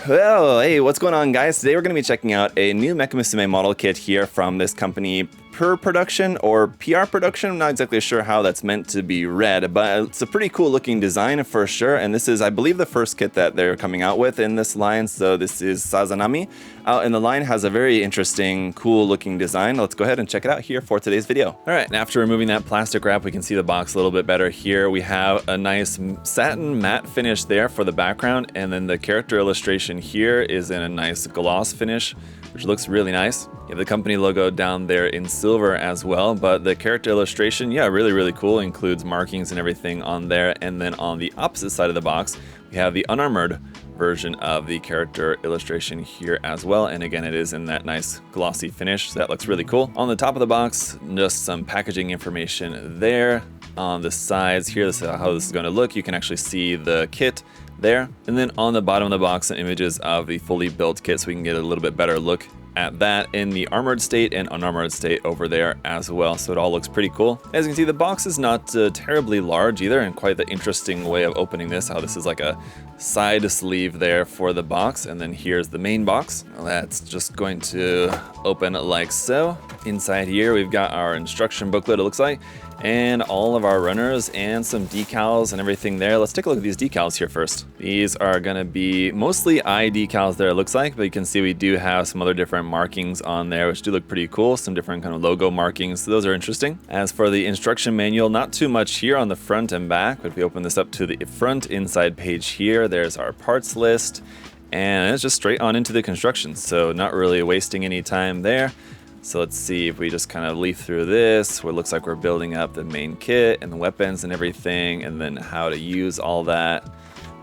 Well, hey, what's going on, guys? Today we're going to be checking out a new mecha musume model kit here from this company, Per Production or PR Production. I'm not exactly sure how that's meant to be read, but it's a pretty cool looking design for sure. And this is, I believe, the first kit that they're coming out with in this line. So this is Sazanami out in the line. Has a very interesting, cool looking design. Let's go ahead and check it out here for today's video. All right, and after removing that plastic wrap, we can see the box a little bit better here. We have a nice satin matte finish there for the background, and then the character illustration here is in a nice gloss finish, which looks really nice. You have the company logo down there in silver as well, but the character illustration, yeah, really cool. Includes markings and everything on there. And then on the opposite side of the box, we have the unarmored version of the character illustration here as well. And again, it is in that nice glossy finish. So that looks really cool. On the top of the box, just some packaging information there. On the sides here, this is how this is going to look. You can actually see the kit there. And then on the bottom of the box, some images of the fully built kit so we can get a little bit better look at that in the armored state and unarmored state over there as well. So it all looks pretty cool. As you can see, the box is not terribly large either, and quite the interesting way of opening this, how this is like a side sleeve there for the box. And then here's the main box. That's just going to open like so. Inside here, we've got our instruction booklet, it looks like, and all of our runners and some decals and everything there. Let's take a look at these decals here first. These are gonna be mostly eye decals there, it looks like, but you can see we do have some other different markings on there, which do look pretty cool. Some different kind of logo markings, so those are interesting. As for the instruction manual, not too much here on the front and back, but if we open this up to the front inside page here, there's our parts list, and it's just straight on into the construction, so not really wasting any time there. So let's see if we just kind of leaf through this, where it looks like we're building up the main kit and the weapons and everything, and then how to use all that.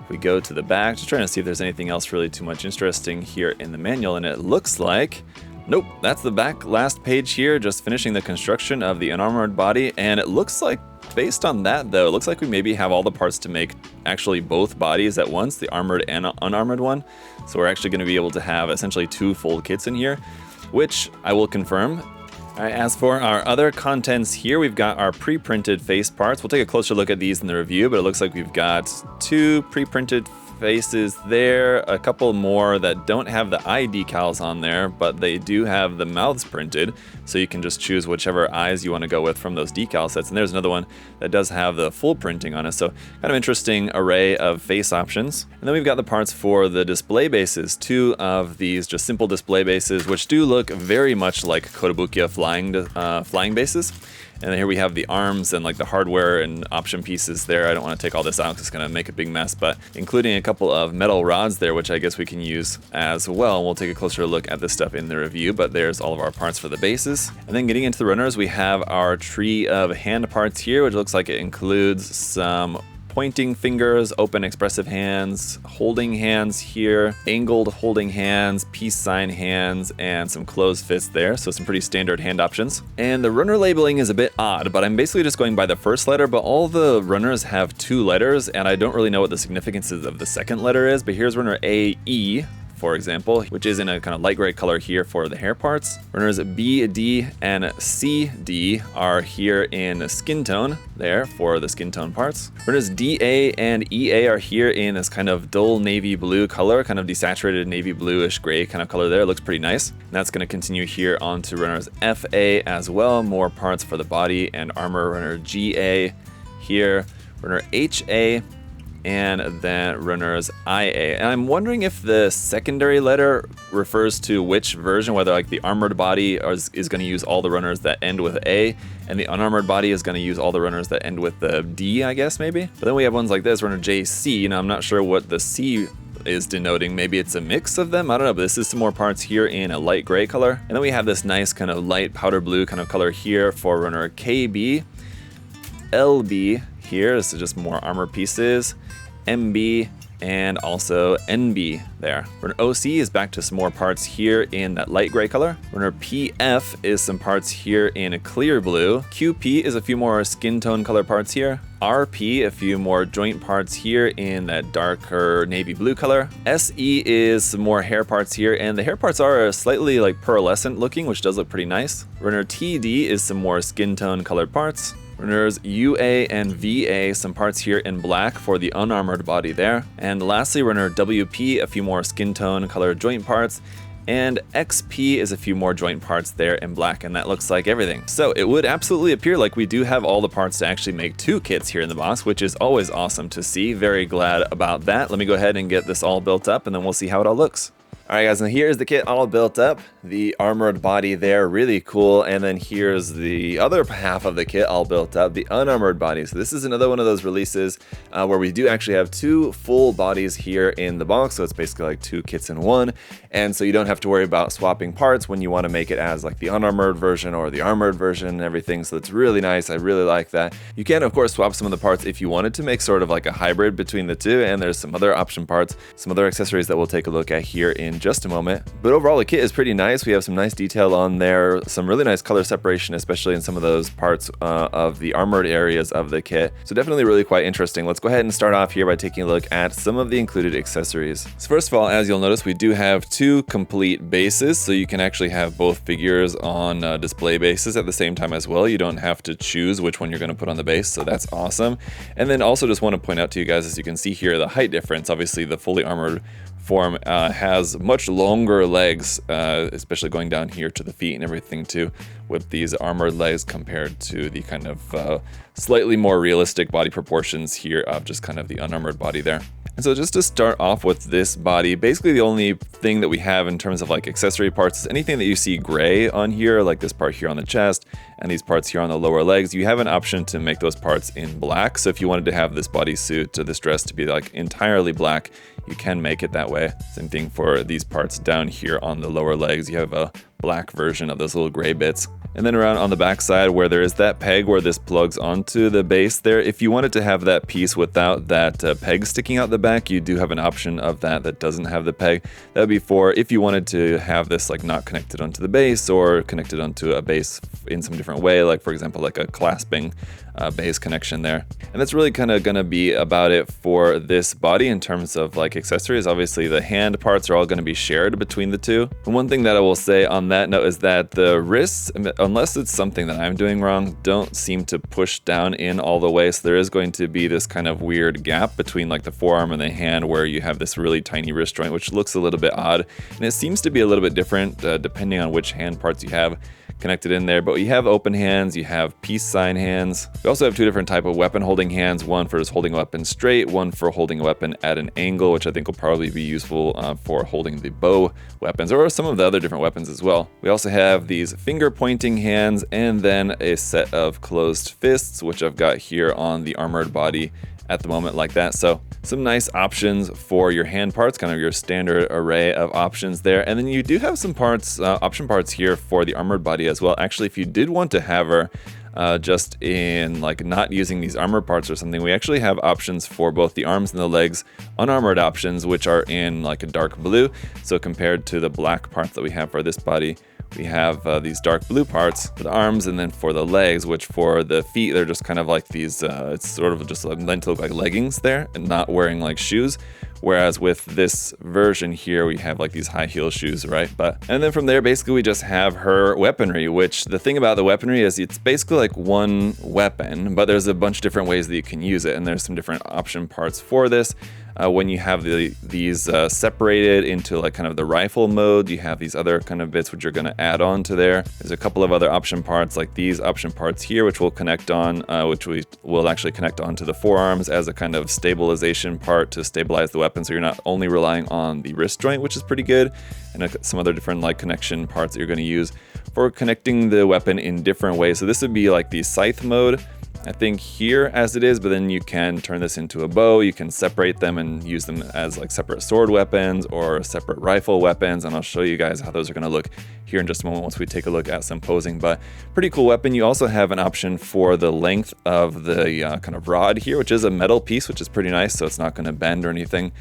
If we go to the back, just trying to see if there's anything else really too much interesting here in the manual, and it looks like, nope, that's the back last page here, just finishing the construction of the unarmored body. And it looks like, based on that though, it looks like we maybe have all the parts to make actually both bodies at once, the armored and unarmored one. So we're actually going to be able to have essentially two full kits in here, which I will confirm. All right, as for our other contents here, we've got our pre-printed face parts. We'll take a closer look at these in the review, but it looks like we've got two pre-printed faces there, a couple more that don't have the eye decals on there, but they do have the mouths printed, so you can just choose whichever eyes you want to go with from those decal sets. And there's another one that does have the full printing on it, so kind of interesting array of face options. And then we've got the parts for the display bases, two of these just simple display bases, which do look very much like Kotobukiya flying bases. And then here we have the arms and like the hardware and option pieces there. I don't want to take all this out because it's going to make a big mess, but including a couple of metal rods there, which I guess we can use as well. We'll take a closer look at this stuff in the review, but there's all of our parts for the bases. And then getting into the runners, we have our tree of hand parts here, which looks like it includes some pointing fingers, open expressive hands, holding hands here, angled holding hands, peace sign hands, and some closed fists there. So some pretty standard hand options. And the runner labeling is a bit odd, but I'm basically just going by the first letter, but all the runners have two letters, and I don't really know what the significance of the second letter is, but here's runner A-E, for example, which is in a kind of light gray color here for the hair parts. Runners B, D, and C, D are here in skin tone there for the skin tone parts. Runners D, A, and E, A are here in this kind of dull navy blue color, kind of desaturated navy bluish gray kind of color there. It looks pretty nice. And that's going to continue here on to runners F, A as well. More parts for the body and armor. Runner G, A here. Runner H, A. And then runners IA. And I'm wondering if the secondary letter refers to which version, whether like the armored body is going to use all the runners that end with A, and the unarmored body is going to use all the runners that end with the D, I guess, maybe. But then we have ones like this, runner JC. Now I'm not sure what the C is denoting. Maybe it's a mix of them, I don't know, but this is some more parts here in a light gray color. And then we have this nice kind of light powder blue kind of color here for runner KB. LB here, this is just more armor pieces. MB and also NB there. Runner OC is back to some more parts here in that light gray color. Runner PF is some parts here in a clear blue. QP is a few more skin tone color parts here. RP, a few more joint parts here in that darker navy blue color. SE is some more hair parts here, and the hair parts are slightly like pearlescent looking, which does look pretty nice. Runner TD is some more skin tone colored parts. Runners UA and VA, some parts here in black for the unarmored body there. And lastly, runner WP, a few more skin tone colored joint parts. And XP is a few more joint parts there in black, and that looks like everything. So it would absolutely appear like we do have all the parts to actually make 2 kits here in the box, which is always awesome to see. Very glad about that. Let me go ahead and get this all built up, and then we'll see how it all looks. Alright guys, and here's the kit all built up. The armored body there, really cool. And then here's the other half of the kit all built up, the unarmored body. So this is another one of those releases where we do actually have 2 full bodies here in the box. So it's basically like 2 kits in one. And so you don't have to worry about swapping parts when you want to make it as like the unarmored version or the armored version and everything. So it's really nice. I really like that. You can of course swap some of the parts if you wanted to make sort of like a hybrid between the two. And there's some other option parts, some other accessories that we'll take a look at here in just a moment. But overall the kit is pretty nice. We have some nice detail on there, some really nice color separation, especially in some of those parts of the armored areas of the kit. So definitely really quite interesting. Let's go ahead and start off here by taking a look at some of the included accessories. So first of all, as you'll notice, we do have 2 complete bases, so you can actually have both figures on display bases at the same time as well. You don't have to choose which one you're going to put on the base, so that's awesome. And then also just want to point out to you guys, as you can see here, the height difference. Obviously the fully armored form has much longer legs, especially going down here to the feet and everything too, with these armored legs compared to the kind of slightly more realistic body proportions here of just kind of the unarmored body there. And so just to start off with this body, basically the only thing that we have in terms of like accessory parts is anything that you see gray on here, like this part here on the chest and these parts here on the lower legs. You have an option to make those parts in black. So if you wanted to have this bodysuit or this dress to be like entirely black, you can make it that way. Same thing for these parts down here on the lower legs. You have a black version of those little gray bits. And then around on the back side where there is that peg where this plugs onto the base there, if you wanted to have that piece without that peg sticking out the back, you do have an option of that doesn't have the peg. That would be for if you wanted to have this like not connected onto the base or connected onto a base in some different way, like for example like a clasping base connection there. And that's really kind of gonna be about it for this body in terms of like accessories. Obviously the hand parts are all going to be shared between the two. And one thing that I will say on that note is that the wrists, unless it's something that I'm doing wrong, don't seem to push down in all the way. So there is going to be this kind of weird gap between like the forearm and the hand where you have this really tiny wrist joint, which looks a little bit odd. And it seems to be a little bit different depending on which hand parts you have connected in there. But you have open hands, you have peace sign hands. We also have 2 different type of weapon holding hands, one for just holding a weapon straight, one for holding a weapon at an angle, which I think will probably be useful for holding the bow weapons or some of the other different weapons as well. We also have these finger pointing hands and then a set of closed fists, which I've got here on the armored body at the moment like that. So some nice options for your hand parts, kind of your standard array of options there. And then you do have some parts, option parts here for the armored body as well. Actually, if you did want to have her just in like not using these armor parts or something, we actually have options for both the arms and the legs, unarmored options, which are in like a dark blue. So compared to the black parts that we have for this body, we have these dark blue parts for the arms, and then for the legs, which for the feet, they're just kind of like these, it's sort of just meant to look like leggings there and not wearing like shoes. Whereas with this version here, we have like these high heel shoes, right? And then from there, basically we just have her weaponry, which the thing about the weaponry is it's basically like one weapon, but there's a bunch of different ways that you can use it. And there's some different option parts for this. When you have these separated into like kind of the rifle mode, you have these other kind of bits which you're going to add on to there. There's a couple of other option parts like these option parts here, which will connect on, which we will actually connect onto the forearms as a kind of stabilization part to stabilize the weapon. So you're not only relying on the wrist joint, which is pretty good, and some other different like connection parts that you're going to use for connecting the weapon in different ways. So this would be like the scythe mode, I think here as it is, but then you can turn this into a bow. You can separate them and use them as like separate sword weapons or separate rifle weapons. And I'll show you guys how those are going to look here in just a moment once we take a look at some posing, but pretty cool weapon. You also have an option for the length of the kind of rod here, which is a metal piece, which is pretty nice. So it's not going to bend or anything.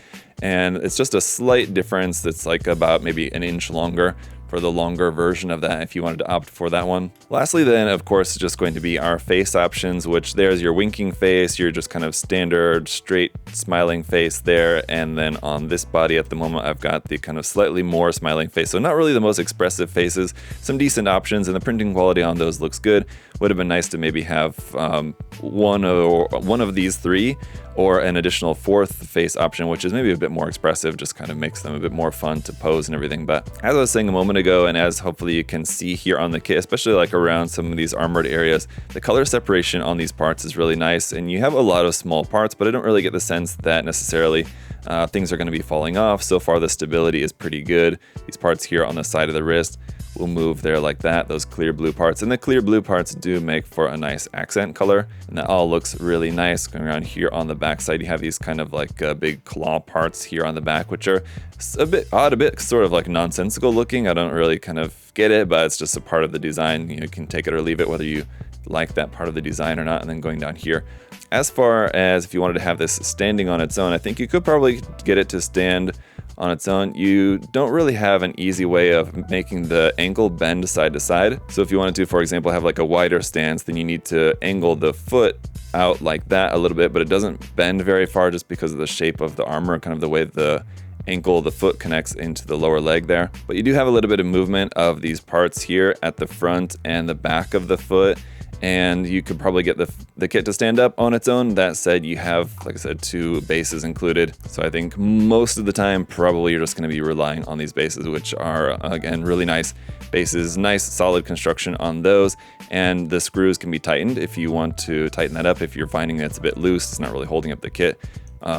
And it's just a slight difference that's like about maybe an inch longer for the longer version of that if you wanted to opt for that one. Lastly then, of course, just going to be our face options, which there's your winking face, your just kind of standard straight smiling face there, and then on this body at the moment I've got the kind of slightly more smiling face, so not really the most expressive faces. Some decent options, and the printing quality on those looks good. Would have been nice to maybe have one of these three, or an additional fourth face option, which is maybe a bit more expressive, just kind of makes them a bit more fun to pose and everything. But as I was saying a moment ago, and as hopefully you can see here on the kit, especially like around some of these armored areas, the color separation on these parts is really nice, and you have a lot of small parts, but I don't really get the sense that necessarily things are going to be falling off. So far the stability is pretty good. These parts here on the side of the wrist will move there like that, those clear blue parts, and the clear blue parts do make for a nice accent color, and that all looks really nice. Going around here on the back side, you have these kind of like big claw parts here on the back, which are a bit odd, a bit sort of like nonsensical looking. I don't really kind of get it, but it's just a part of the design. You can take it or leave it, whether you like that part of the design or not. And then going down here, as far as if you wanted to have this standing on its own, I think you could probably get it to stand on its own. You don't really have an easy way of making the ankle bend side to side. So if you wanted to, for example, have like a wider stance, then you need to angle the foot out like that a little bit, but it doesn't bend very far just because of the shape of the armor, kind of the way the ankle, the foot connects into the lower leg there. But you do have a little bit of movement of these parts here at the front and the back of the foot, and you could probably get the kit to stand up on its own. That said, you have, like I said, 2 bases included. So I think most of the time, probably you're just going to be relying on these bases, which are, again, really nice bases, nice solid construction on those. And the screws can be tightened if you want to tighten that up. If you're finding that it's a bit loose, it's not really holding up the kit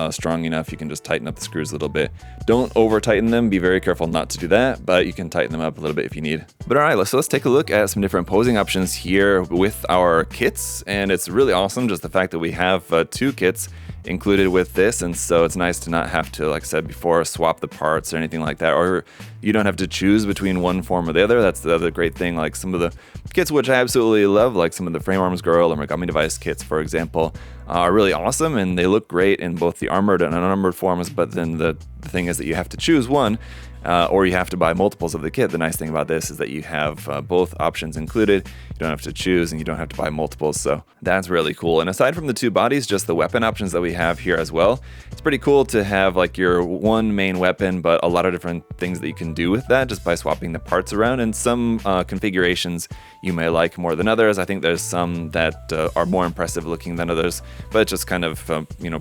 strong enough, you can just tighten up the screws a little bit. Don't over tighten them, be very careful not to do that, but you can tighten them up a little bit if you need. But all right, let's take a look at some different posing options here with our kits, and it's really awesome just the fact that we have 2 kits included with this, and so it's nice to not have to, like I said before, swap the parts or anything like that, or you don't have to choose between one form or the other. That's the other great thing. Like some of the kits which I absolutely love, like some of the Frame Arms Girl or Megami Device kits, for example, are really awesome, and they look great in both the armored and unarmored forms, but then the thing is that you have to choose one, or you have to buy multiples of the kit. The nice thing about this is that you have both options included. You don't have to choose, and you don't have to buy multiples, so that's really cool. And aside from the 2 bodies, just the weapon options that we have here as well. It's pretty cool to have like your one main weapon, but a lot of different things that you can do with that just by swapping the parts around, and some configurations you may like more than others. I think there's some that are more impressive looking than others, but it's just kind of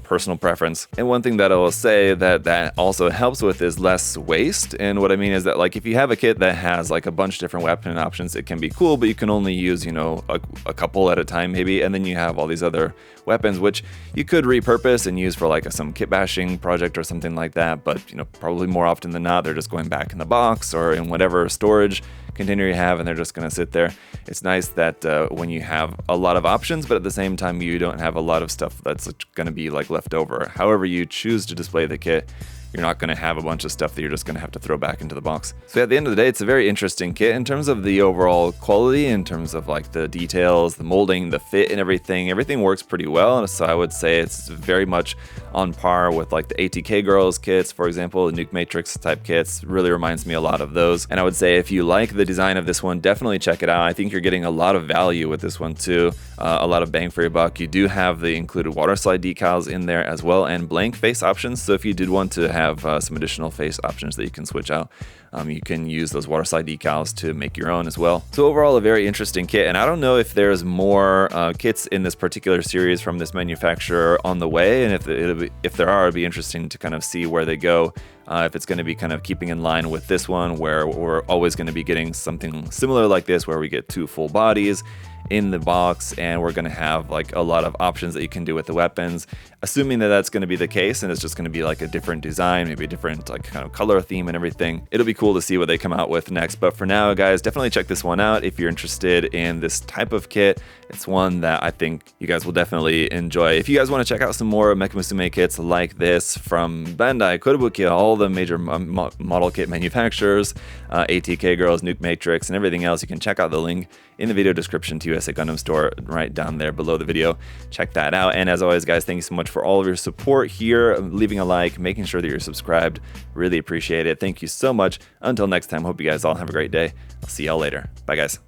personal preference. And one thing that I will say that also helps with is less waste. And what I mean is that, like, if you have a kit that has like a bunch of different weapon options, it can be cool, but you can only use a couple at a time maybe, and then you have all these other weapons which you could repurpose and use for like some kit bashing project or something like that. But probably more often than not, they're just going back in the box or in whatever storage container you have, and they're just going to sit there. It's nice that when you have a lot of options, but at the same time you don't have a lot of stuff that's going to be like left over. However you choose to display the kit, you're not going to have a bunch of stuff that you're just going to have to throw back into the box. So at the end of the day, it's a very interesting kit in terms of the overall quality, in terms of like the details, the molding, the fit and everything. Everything works pretty well. And so I would say it's very much on par with like the ATK Girls kits, for example, the Nuke Matrix type kits. Really reminds me a lot of those. And I would say if you like the design of this one, definitely check it out. I think you're getting a lot of value with this one too. A lot of bang for your buck. You do have the included water slide decals in there as well, and blank face options. So if you did want to have some additional face options that you can switch out, you can use those water slide decals to make your own as well. So overall, a very interesting kit, and I don't know if there's more kits in this particular series from this manufacturer on the way, and if there are, it'd be interesting to kind of see where they go. If it's going to be kind of keeping in line with this one, where we're always going to be getting something similar like this, where we get 2 full bodies in the box, and we're going to have like a lot of options that you can do with the weapons. Assuming that that's going to be the case, and it's just going to be like a different design, maybe a different like kind of color theme and everything, it'll be cool to see what they come out with next. But for now, guys, definitely check this one out if you're interested in this type of kit. It's one that I think you guys will definitely enjoy. If you guys want to check out some more Mecha Musume kits like this from Bandai, Kotobukiya, all all the major model kit manufacturers, ATK Girls, Nuke Matrix, and everything else. You can check out the link in the video description to USA Gundam Store right down there below the video. Check that out. And as always, guys, thank you so much for all of your support here, leaving a like, making sure that you're subscribed. Really appreciate it. Thank you so much. Until next time, hope you guys all have a great day. I'll see y'all later. Bye, guys.